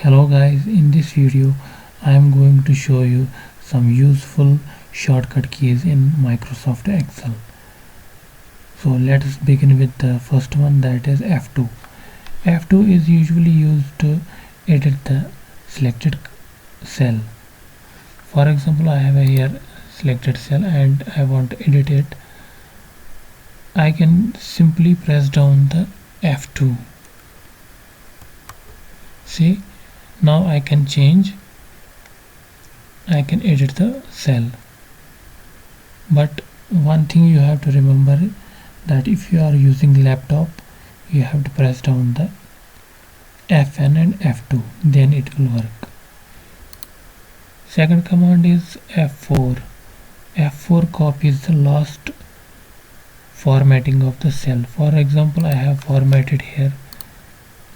Hello guys, in this video I am going to show you some useful shortcut keys in Microsoft Excel. So let's begin with the first one, that is F2. F2 is usually used to edit the selected cell. For example, I have here selected cell and I want to edit it. I can simply press down the F2. See, now I can edit the cell. But one thing you have to remember, that if you are using laptop, you have to press down the Fn and F2, then it will work. Second command is F4. F4 copies the last formatting of the cell. For example, I have formatted here,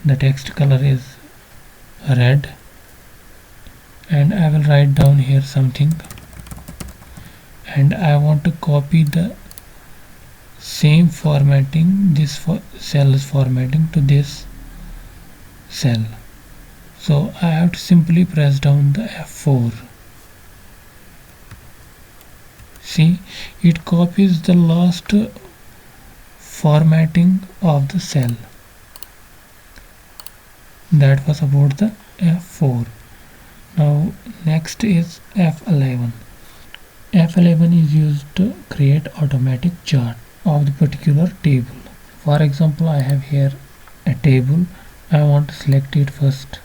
the text color is red, and I will write down here something, and I want to copy the same formatting, this cell is formatting, to this cell. So I have to simply press down the F4. See, it copies the last formatting of the cell. That was about the F4. Now next is F11. F11 is used to create automatic chart of the particular table. For example, I have here a table. I want to select it first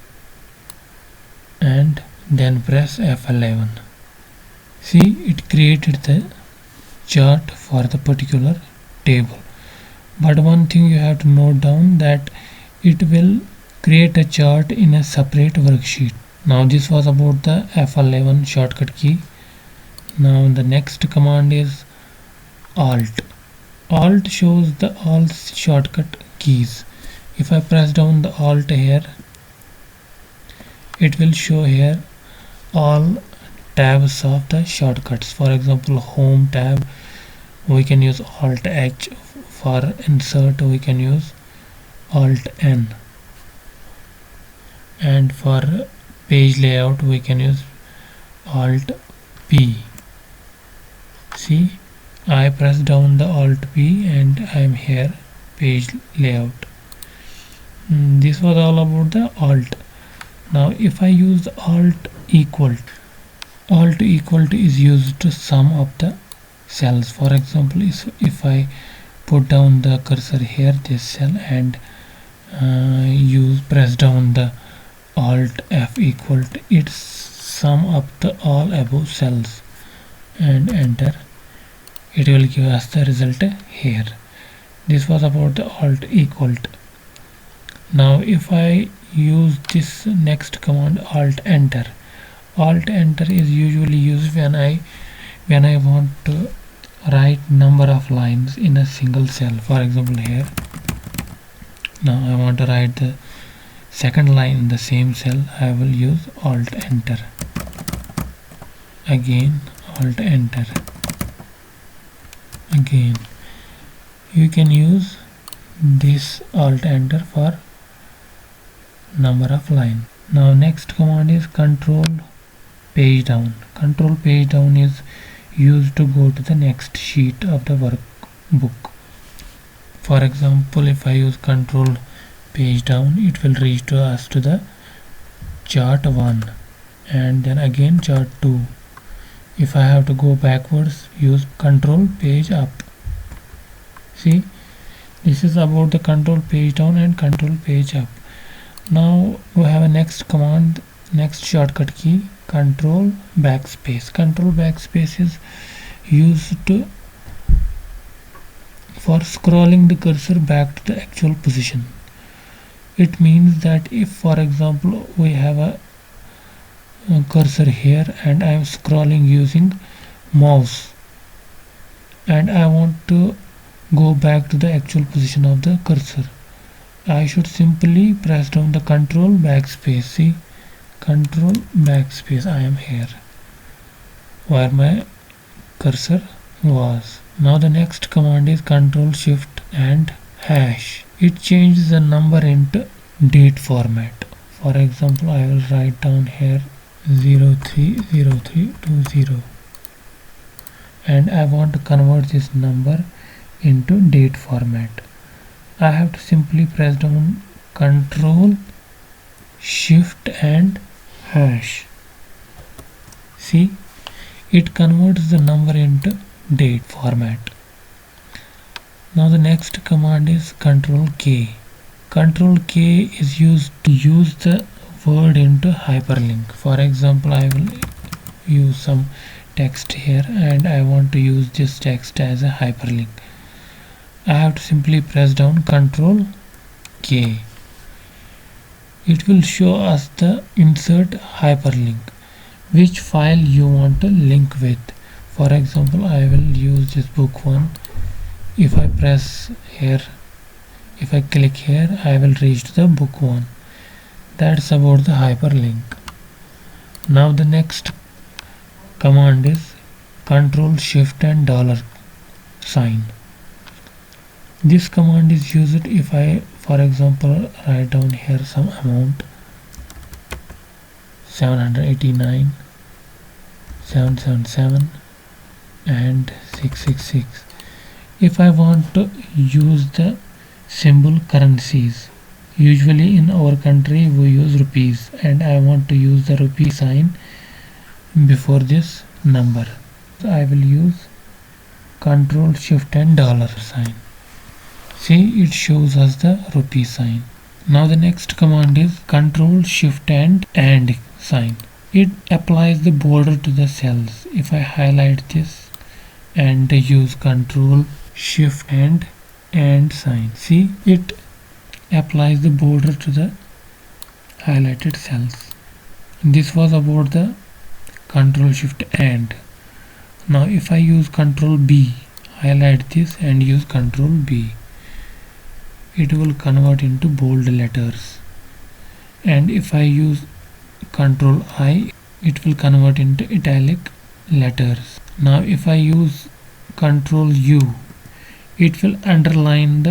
and then press F11. See, it created the chart for the particular table. But one thing you have to note down, that it will create a chart in a separate worksheet. Now this was about the F11 shortcut key. Now the next command is Alt. Alt shows the all shortcut keys. If I press down the Alt here, it will show here all tabs of the shortcuts. For example, Home tab, we can use Alt H. For insert, we can use Alt N, and for page layout we can use Alt P. See, I press down the Alt P and I am here, page layout. This was all about the Alt. Now if I use Alt equal to is used to sum up the cells. For example, if I put down the cursor here, this cell, and press down the Alt F equal to, it sum up the all above cells and enter. It will give us the result here. This was about the Alt equal to. Now if I use this next command, Alt Enter. Alt Enter is usually used when I want to write number of lines in a single cell. For example, here, now I want to write the second line in the same cell. I will use Alt Enter. Again Alt Enter. Again, you can use this Alt Enter for number of line. Now next command is Control Page Down. Control Page Down is used to go to the next sheet of the workbook. For example, if I use Control Page Down, it will reach to us to the chart 1, and then again chart 2. If I have to go backwards, use Control Page Up. See, this is about the Control Page Down and Control Page Up. Now we have a next command, next shortcut key, Control Backspace. Control Backspace is used for scrolling the cursor back to the actual position. It means that if, for example, we have a cursor here and I am scrolling using mouse, and I want to go back to the actual position of the cursor, I should simply press down the Control Backspace. See, Control Backspace, I am here where my cursor was. Now the next command is Control Shift and hash. It changes the number into date format. For example, I will write down here 030320 and I want to convert this number into date format. I have to simply press down Control Shift and hash. See, it converts the number into date format. Now the next command is Control K. Control K is used to use the word into hyperlink. For example, I will use some text here and I want to use this text as a hyperlink. I have to simply press down Control K. It will show us the insert hyperlink, which file you want to link with. For example, I will use this book one. If I press here, if I click here, I will reach to the book one. That's about the hyperlink. Now the next command is Control Shift and $sign. This command is used if I, for example, write down here some amount 789, 777 and 666. If I want to use the symbol currencies, usually in our country we use rupees, and I want to use the rupee sign before this number, so I will use Control Shift and $sign. See, it shows us the rupee sign. Now the next command is Control Shift and sign. It applies the border to the cells. If I highlight this and use Control Shift and sign, see, it applies the border to the highlighted cells. This was about the Control Shift and. Now if I use Control B, highlight this and use Control B, it will convert into bold letters. And if I use Control I, it will convert into italic letters. Now if I use Control U, it will underline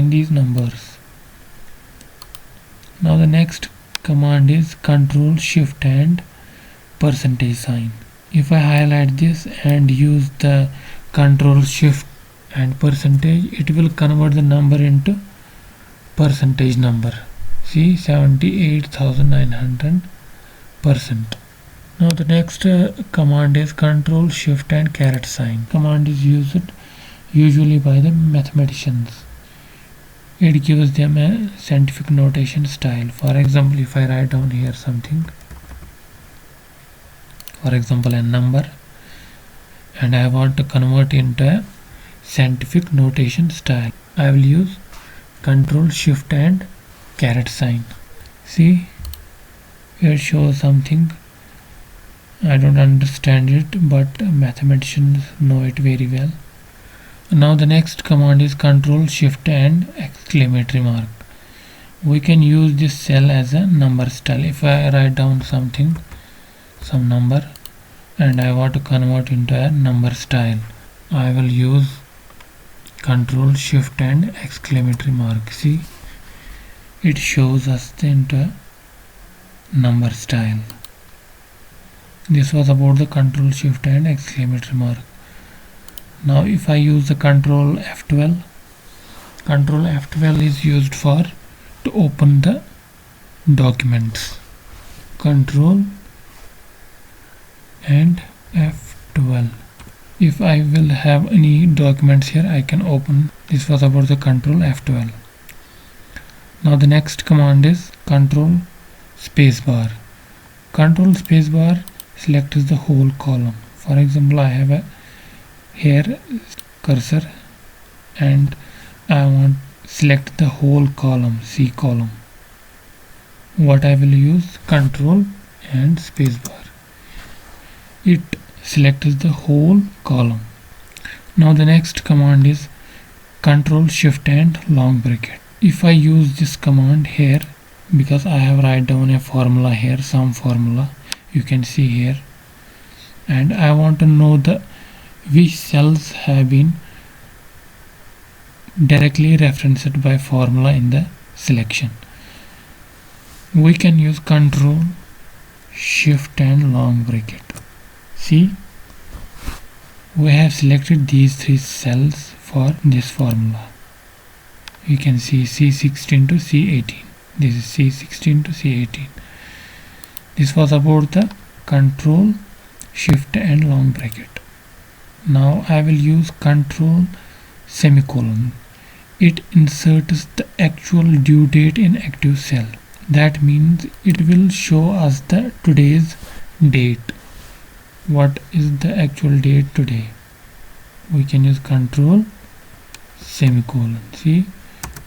these numbers. Now the next command is Control Shift and %sign. If I highlight this and use the Control Shift and percentage, it will convert the number into percentage number. See, 78,900%. Now the next command is Control Shift and $sign. Command is used usually by the mathematicians. It gives them a scientific notation style. For example, if I write down here something, for example a number, and I want to convert into a scientific notation style, I will use Control Shift and $sign. See, it shows something. I don't understand it, but mathematicians know it very well. Now the next command is Control Shift and exclamatory mark. We can use this cell as a number style. If I write down something, some number, and I want to convert into a number style, I will use Control Shift and exclamatory mark. See, it shows us into a number style. This was about the Control Shift and exclamatory mark. Now if I use the Control F12, Control F12 is used for to open the documents. Control and F12. If I will have any documents here, I can open. This was about the Control F12. Now the next command is Control Spacebar. Control Spacebar selects the whole column. For example, I have a here cursor and I want select the whole column, C column. What I will use, Control and Spacebar. It selects the whole column. Now the next command is Control Shift and long bracket. If I use this command here, because I have write down a formula here, some formula you can see here, and I want to know the which cells have been directly referenced by formula in the selection. We can use Control, Shift and long bracket. See, we have selected these three cells for this formula. You can see C16 to C18. This is C16 to C18. This was about the Control, Shift and long bracket. Now I will use Control semicolon. It inserts the actual due date in active cell. That means it will show us the today's date. What is the actual date today? We can use Control semicolon. See,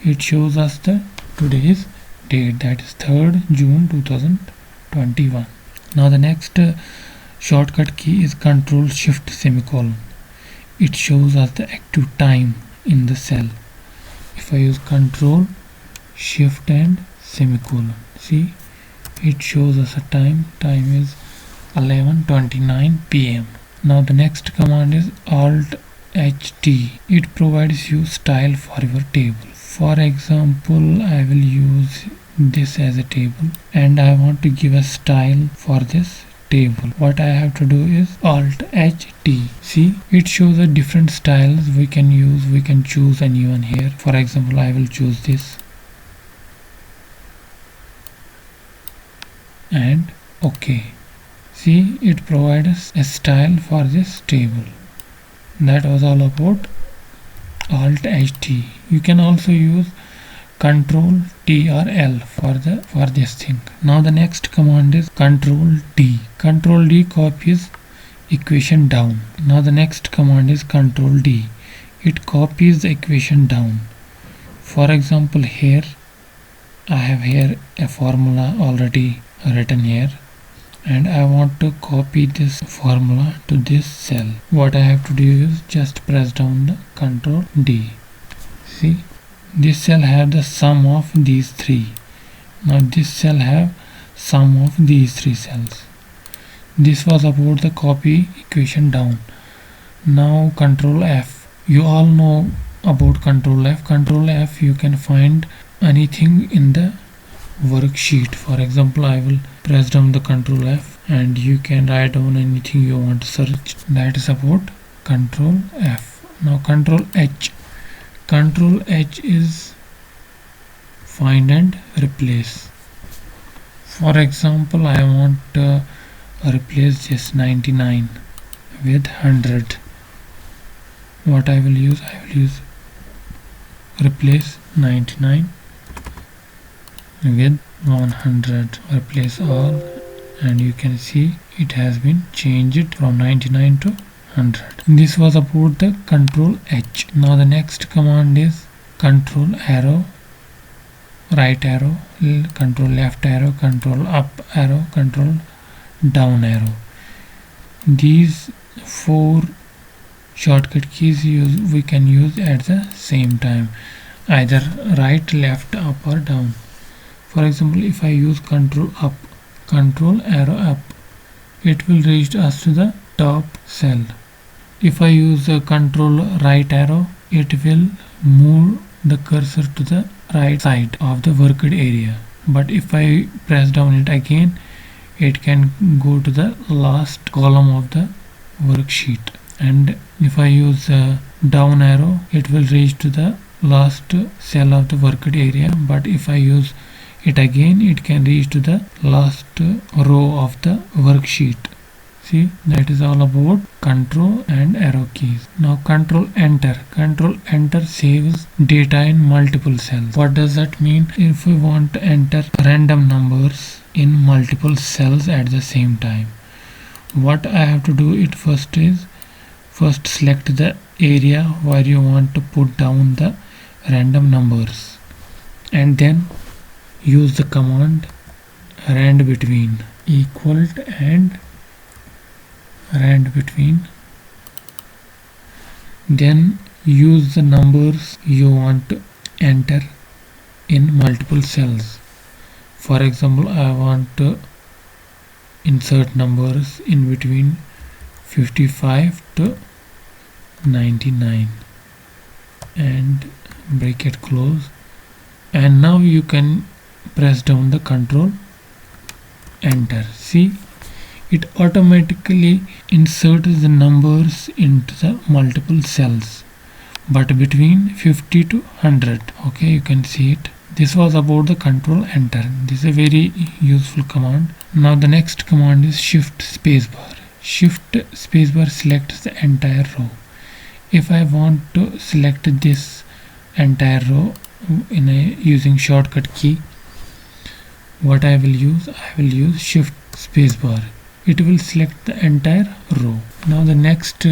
it shows us the today's date, that is 3rd June 2021. Now the next shortcut key is Control Shift semicolon. It shows us the active time in the cell. If I use Control Shift and semicolon, see, it shows us a time is 11:29 p.m. Now the next command is Alt HT. It provides you style for your table. For example, I will use this as a table and I want to give a style for this table. What I have to do is Alt HT. See, it shows the different styles we can use. We can choose anyone here. For example, I will choose this and OK. See, it provides a style for this table. That was all about Alt HT. You can also use Control T or L for this thing. Now the next command is Control D. Control D copies equation down. Now the next command is Control D. It copies the equation down. For example, here I have here a formula already written here and I want to copy this formula to this cell. What I have to do is just press down the Control D. See, this cell have the sum of these three. Now this cell have sum of these three cells. This was about the copy equation down. Now Control F. You all know about Control F. Control F, you can find anything in the worksheet. For example, I will press down the Control F and you can write down anything you want to search. That is about Control F. Now Control H. Control H is find and replace. For example, I want to replace this 99 with 100. What I will use replace 99 with 100. Replace all and you can see it has been changed from 99 to 100. This was about the Control H. Now the next command is Control arrow, right arrow, Control left arrow, Control up arrow, Control down arrow. These four shortcut keys we can use at the same time, either right, left, up or down. For example, if I use Control up, Control arrow up, it will reach us to the top cell. If I use the Control right arrow, it will move the cursor to the right side of the worked area. But if I press down it again, it can go to the last column of the worksheet. And if I use the down arrow, it will reach to the last cell of the worked area. But if I use it again, it can reach to the last row of the worksheet. See, that is all about Control and arrow keys. Now Control Enter. Control Enter saves data in multiple cells. What does that mean? If we want to enter random numbers in multiple cells at the same time, what I have to do it first is select the area where you want to put down the random numbers and then use the command rand between equal and rand between. Then use the numbers you want to enter in multiple cells. For example, I want to insert numbers in between 55 to 99 and bracket close. And now you can press down the control enter. See, it automatically inserts the numbers into the multiple cells, but between 50 to 100. Okay, you can see it. This was about the control enter. This is a very useful command. Now the next command is shift spacebar. Shift spacebar selects the entire row. If I want to select this entire row using shortcut key, what I will use shift spacebar. It will select the entire row. Now the next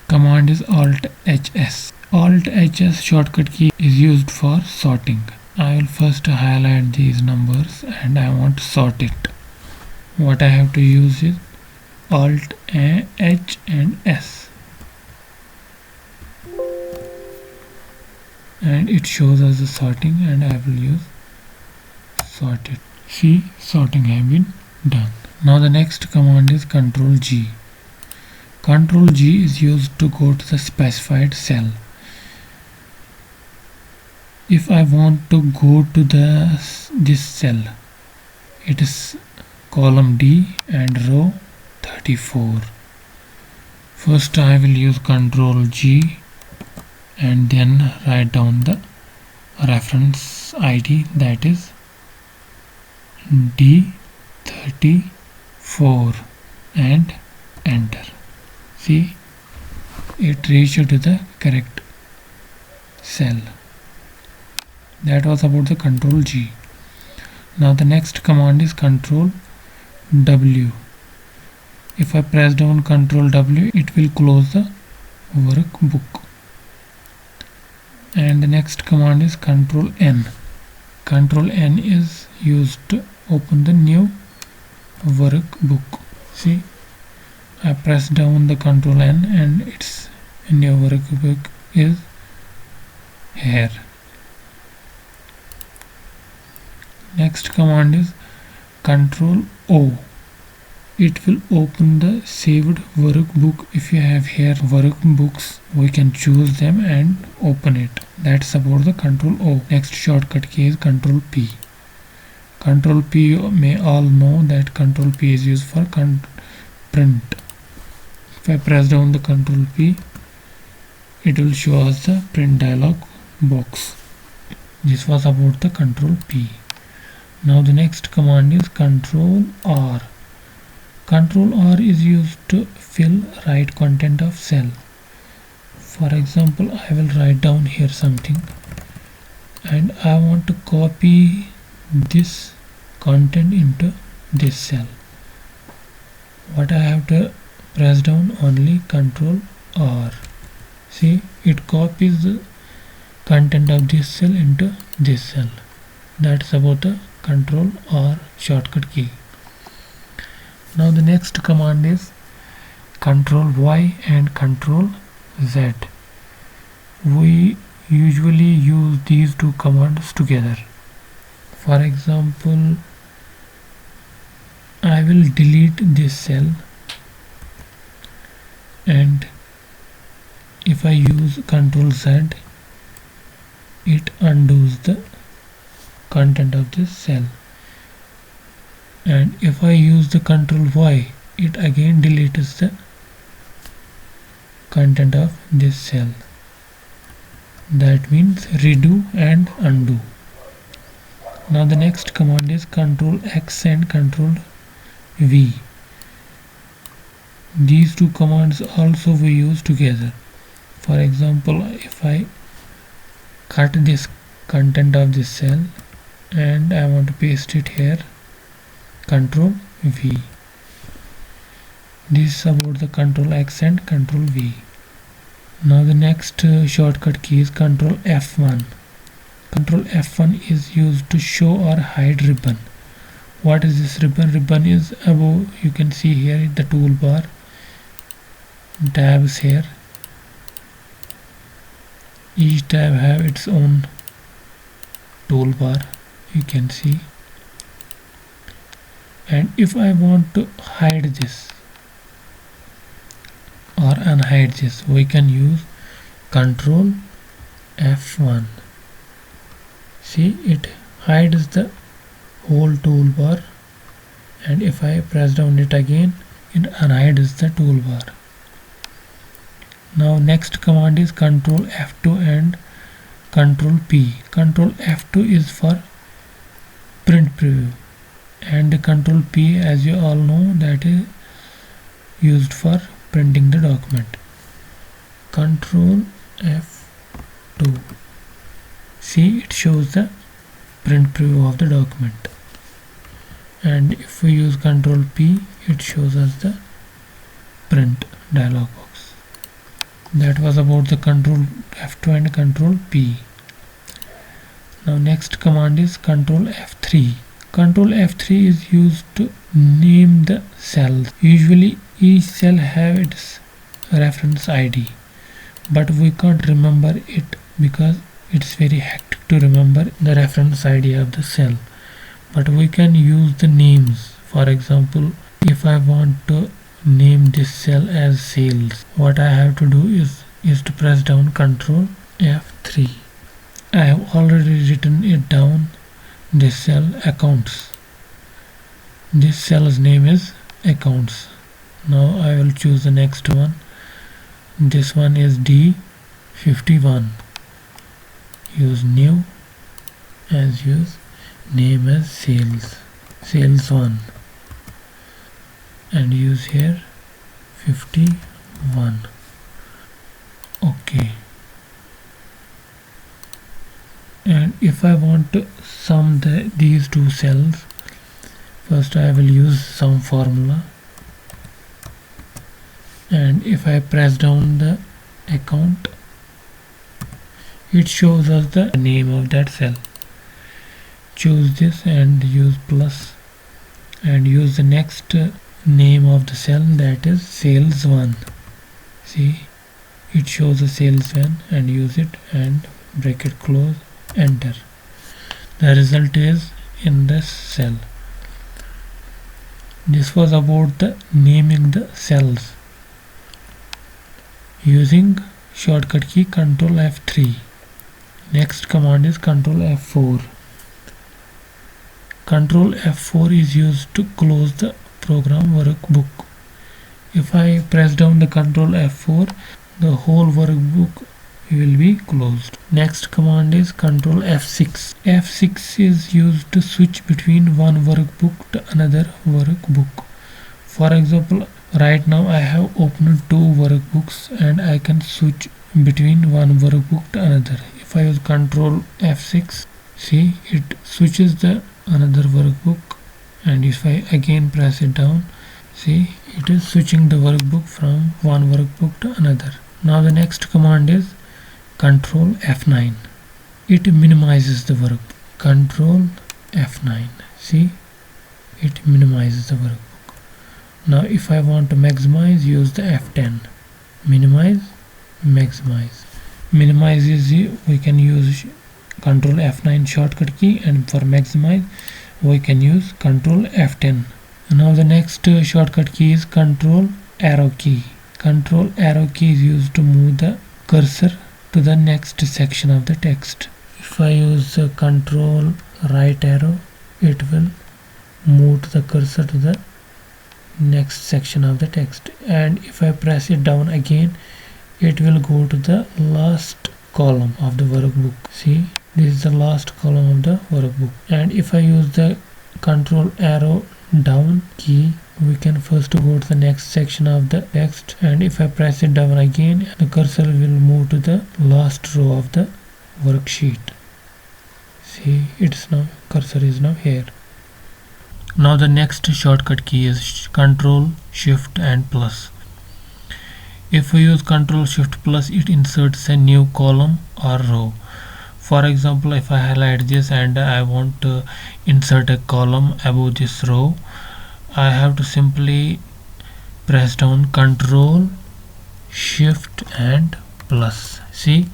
command is alt HS. Alt HS shortcut key is used for sorting. I will first highlight these numbers and I want to sort it. What I have to use is alt H and S, and it shows us the sorting, and I will use sorted. See, sorting has been done. Now the next command is Control G. Control G is used to go to the specified cell. If I want to go to this cell, it is column D and row 34. First I will use Control G and then write down the reference ID, that is D34, and enter. See, it reached to the correct cell. That was about the Control G. Now the next command is Control W. If I press down Control W, it will close the workbook. And the next command is Control N. Control N is used to open the new workbook. See, I press down the Control N and its new workbook is here. Next command is Control O. It will open the saved workbook. If you have here workbooks, we can choose them and open it. That's about the Control O. Next shortcut key is Control P. Control P, you may all know that Control P is used for print. If I press down the Control P, it will show us the print dialog box. This was about the Control P. Now the next command is Control R. Control R is used to fill right content of cell. For example, I will write down here something and I want to copy this content into this cell. What I have to press down only Control R. See, it copies the content of this cell into this cell. That's about the Control R shortcut key. Now the next command is Control Y and Control Z. We usually use these two commands together. For example, I will delete this cell, and if I use Control Z, it undoes the content of this cell. And if I use the Control Y, it again deletes the content of this cell. That means redo and undo. Now the next command is Control X and Control V. These two commands also we use together. For example, if I cut this content of this cell and I want to paste it here, Control V. This is about the Control X and Control V. Now the next shortcut key is Control F1. Control F1 is used to show or hide ribbon. What is this ribbon? Ribbon is above, you can see here the toolbar, tabs here. Each tab have its own toolbar, you can see. And if I want to hide this or unhide this, we can use Control F1. See, it hides the whole toolbar, and if I press down it again, it unhides the toolbar. Now next command is Control F2 and Control P. Control F2 is for print preview, and Control P, as you all know, that is used for printing the document. Control F2. See, it shows the print preview of the document. And if we use Control P, it shows us the print dialog box. That was about the Control F2 and Control P. Now next command is Control F3. Control F3 is used to name the cells. Usually each cell have its reference ID, but we can't remember it because it's very hectic to remember the reference ID of the cell. But we can use the names. For example, if I want to name this cell as sales, what I have to do is to press down Control F3. I have already written it down. This cell, accounts. This cell's name is accounts. Now I will choose the next one. This one is D51. Use new as use name as sales, sales 1, and use here 51. Okay. And if I want to sum these two cells, first I will use sum formula, and if I press down the account, it shows us the name of that cell. Choose this and use plus, and use the next name of the cell, that is sales 1. See, it shows the sales 1, and use it and bracket close, enter. The result is in this cell. This was about the naming the cells using shortcut key Control F3. Next command is Control F4. Control F4 is used to close the program workbook. If I press down the Control F4, the whole workbook will be closed. Next command is Control F6. F6 is used to switch between one workbook to another workbook. For example, right now I have opened two workbooks and I can switch between one workbook to another. If I use Control F6, see, it switches the another workbook, and if I again press it down, see, it is switching the workbook from one workbook to another. Now the next command is Control F9. It minimizes the workbook. Control F9. See, it minimizes the workbook. Now if I want to maximize, use the F10. Minimize, maximize. Minimize is, we can use Control F9 shortcut key, and for maximize we can use Control F10. Now the next shortcut key is Control arrow key. Control arrow key is used to move the cursor to the next section of the text. If I use the Control right arrow, it will move the cursor to the next section of the text, and if I press it down again, it will go to the last column of the workbook. See, this is the last column of the workbook. And if I use the Control arrow down key, we can first go to the next section of the text, and if I press it down again, the cursor will move to the last row of the worksheet. See, it's now, cursor is now here. Now the next shortcut key is Control Shift and plus. If we use Control Shift plus, it inserts a new column or row. For example, if I highlight this and I want to insert a column above this row, I have to simply press down Control Shift and plus. See,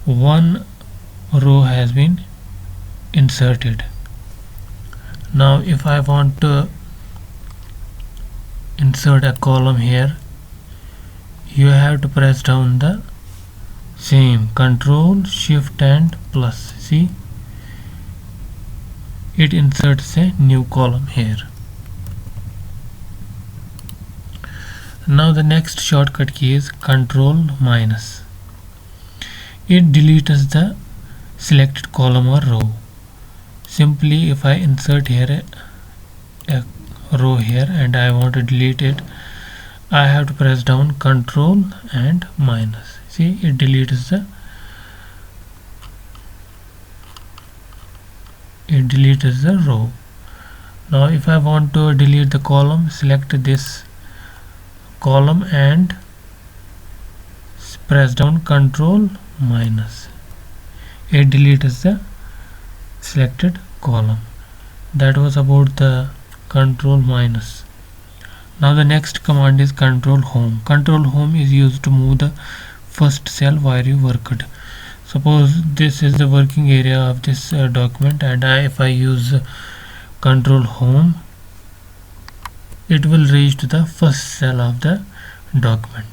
one row has been inserted. Now if I want to insert a column here, you have to press down the same Control Shift and plus. See, it inserts a new column here. Now the next shortcut key is Control minus. It deletes the selected column or row. Simply if I insert here a row here and I want to delete it, I have to press down Control and minus. See, it deletes the row. Now if I want to delete the column, select this column and press down Control minus. It deletes the selected column. That was about the Control minus. Now the next command is Control home. Control home is used to move the first cell where you worked. Suppose this is the working area of this document, and if I use Control home, it will reach to the first cell of the document.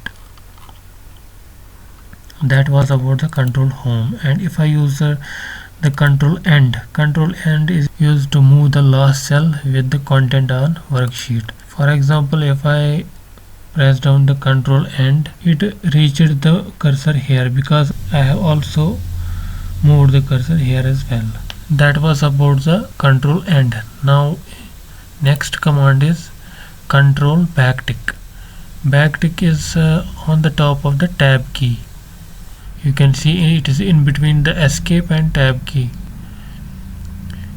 That was about the Control home. And if I use the Control end is used to move the last cell with the content on worksheet. For example, if I press down the Control end, it reached the cursor here because I have also moved the cursor here as well. That was about the Control end. Now next command is Control backtick. Backtick is on the top of the tab key. You can see it is in between the escape and tab key.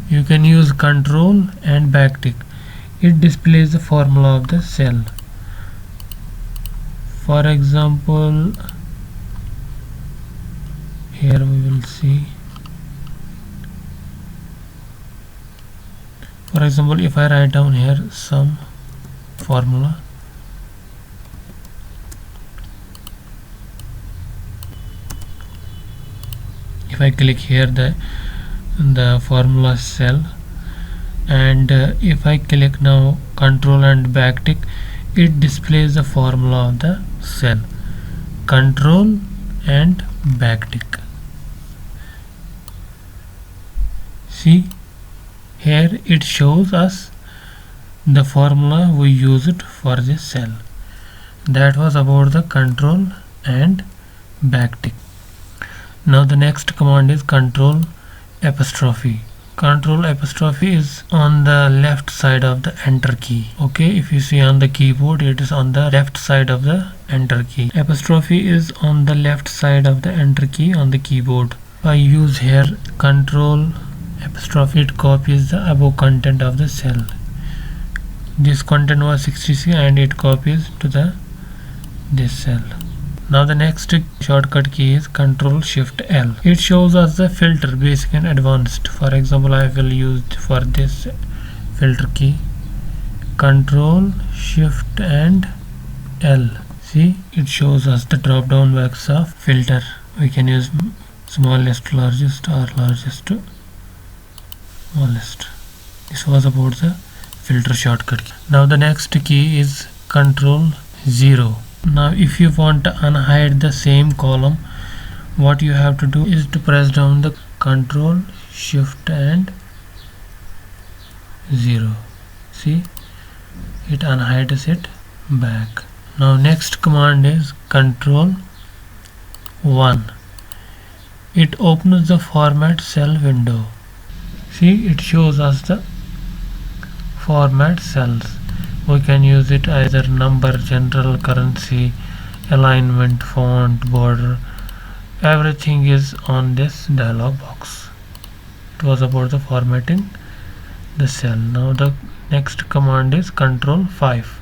You can use Control and backtick. It displays the formula of the cell. For example, here we will see. For example, if I write down here some formula, if I click here the formula cell, and if I click now Control and backtick, it displays the formula of the cell. Control and backtick. See, here it shows us the formula we used for this cell. That was about the Control and backtick. Now the next command is Control apostrophe. Control apostrophe is on the left side of the enter key. Okay, if you see on the keyboard, it is on the left side of the enter key. Apostrophe is on the left side of the enter key on the keyboard. I use here Control apostrophe, it copies the above content of the cell. This content was 66 and it copies to this cell. Now the next shortcut key is Control Shift L. It shows us the filter, basic and advanced. For example, I will use for this filter key Control Shift and L. See, it shows us the drop down box of filter. We can use smallest, largest, or largest to smallest. This was about the filter shortcut key. Now the next key is Control 0. Now if you want to unhide the same column, what you have to do is to press down the Control Shift and 0. See, it unhides it back. Now next command is Control 1. It opens the format cell window. See, it shows us the format cells. We can use it either number, general, currency, alignment, font, border. Everything is on this dialog box. It was about the formatting the cell. Now the next command is Control 5.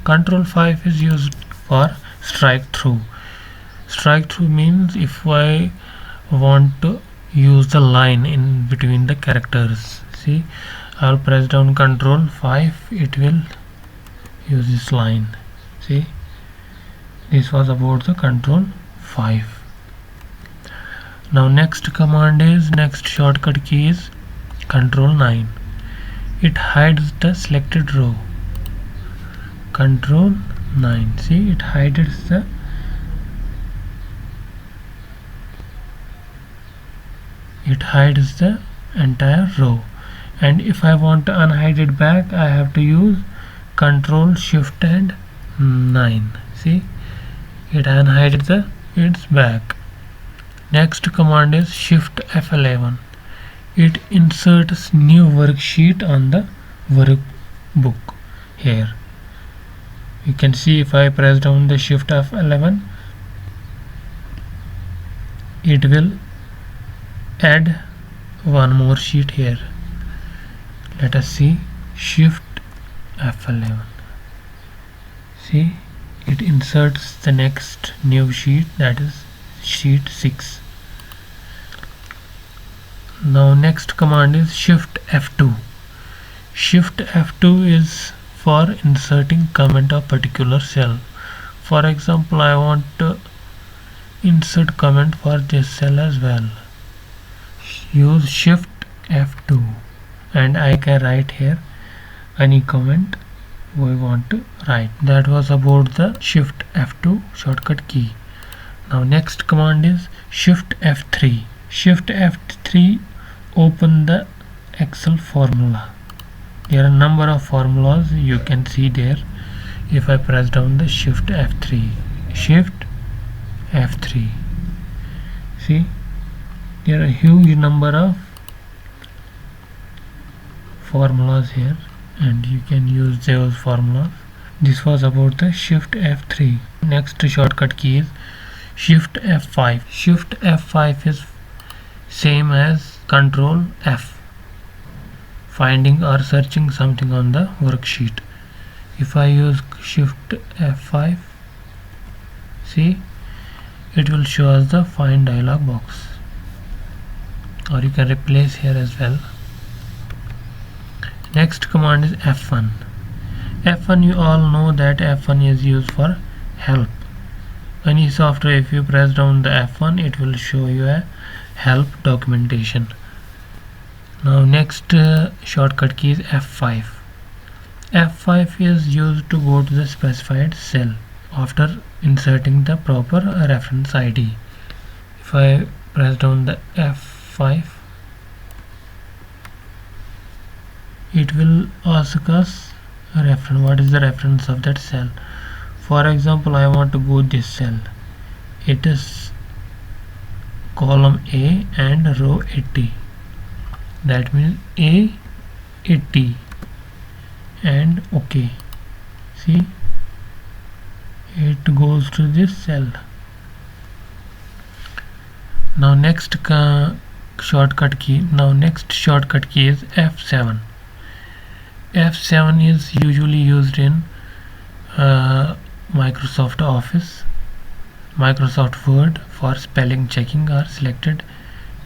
Control 5 is used for strike through. Strike through means if I want to use the line in between the characters. See, I'll press down Control 5, it will use this line. See, this was about the Control 5. Now next shortcut key is Control 9. It hides the selected row. Control 9. See, it hides the entire row, and if I want to unhide it back, I have to use Control Shift and 9. See, it unhided its back. Next command is Shift F11. It inserts new worksheet on the workbook. Here you can see, if I press down the Shift F11, it will add one more sheet here. Let us see. Shift F11. See, it inserts the next new sheet, that is sheet 6. Now next command is Shift F2. Shift F2 is for inserting comment of particular cell. For example, I want to insert comment for this cell as well. Use Shift F2 and I can write here any comment we want to write. That was about the Shift F2 shortcut key. Now next command is Shift F3. Shift F3 open the Excel formula. There are a number of formulas you can see there. If I press down the Shift F3, Shift F3, see, there are a huge number of formulas here and you can use those formulas. This was about the Shift F3. Next shortcut key is Shift F5. Shift F5 is same as Control F, finding or searching something on the worksheet. If I use Shift F5, see, it will show us the find dialog box, or you can replace here as well. Next command is F1. F1, you all know that F1 is used for help. Any software, if you press down the F1, it will show you a help documentation. Now next shortcut key is F5. F5 is used to go to the specified cell after inserting the proper reference ID. If I press down the F5, it will ask us a reference. What is the reference of that cell? For example, I want to go this cell. It is column A and row 80. That means A80 and OK. See, it goes to this cell. Now next shortcut key is F7. F7 is usually used in Microsoft Office, Microsoft Word for spelling checking or selected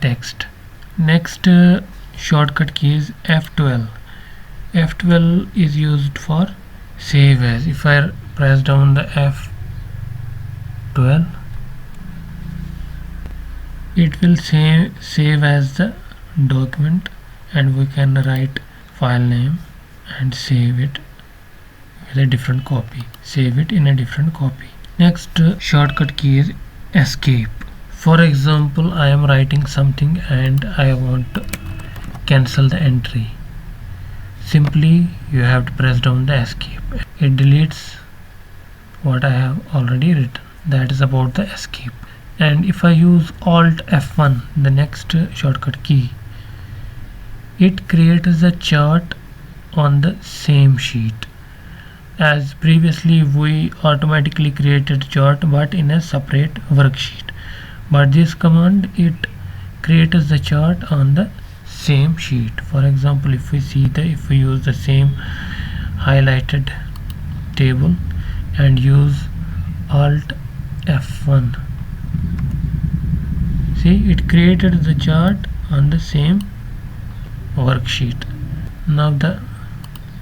text. Next shortcut key is F12. F12 is used for save as. If I press down the F12, it will save as the document, and we can write file name and save it with a different copy. Save it in a different copy. Next shortcut key is escape. For example, I am writing something and I want to cancel the entry. Simply you have to press down the escape. It deletes what I have already written. That is about the escape. And if I use Alt F1, the next shortcut key, it creates a chart on the same sheet. As previously we automatically created chart but in a separate worksheet, but this command, it creates the chart on the same sheet. For example, if we use the same highlighted table and use Alt F1, see, it created the chart on the same worksheet. Now the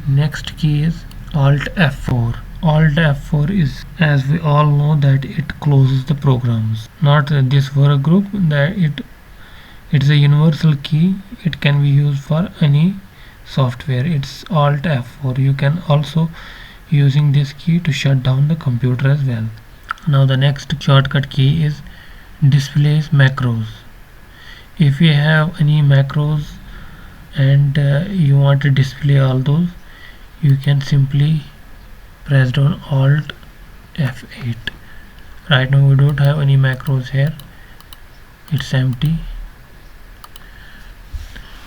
next key is Alt F4. Alt F4 is, as we all know, that it closes the programs, not this workgroup. That it's a universal key. It can be used for any software. It's Alt F4. You can also using this key to shut down the computer as well. Now the next shortcut key is displays macros. If you have any macros and you want to display all those, you can simply press down Alt F8. Right now we don't have any macros here, it's empty.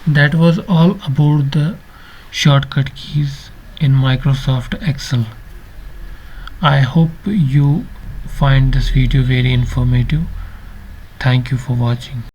That was all about the shortcut keys in Microsoft Excel. I hope you find this video very informative. Thank you for watching.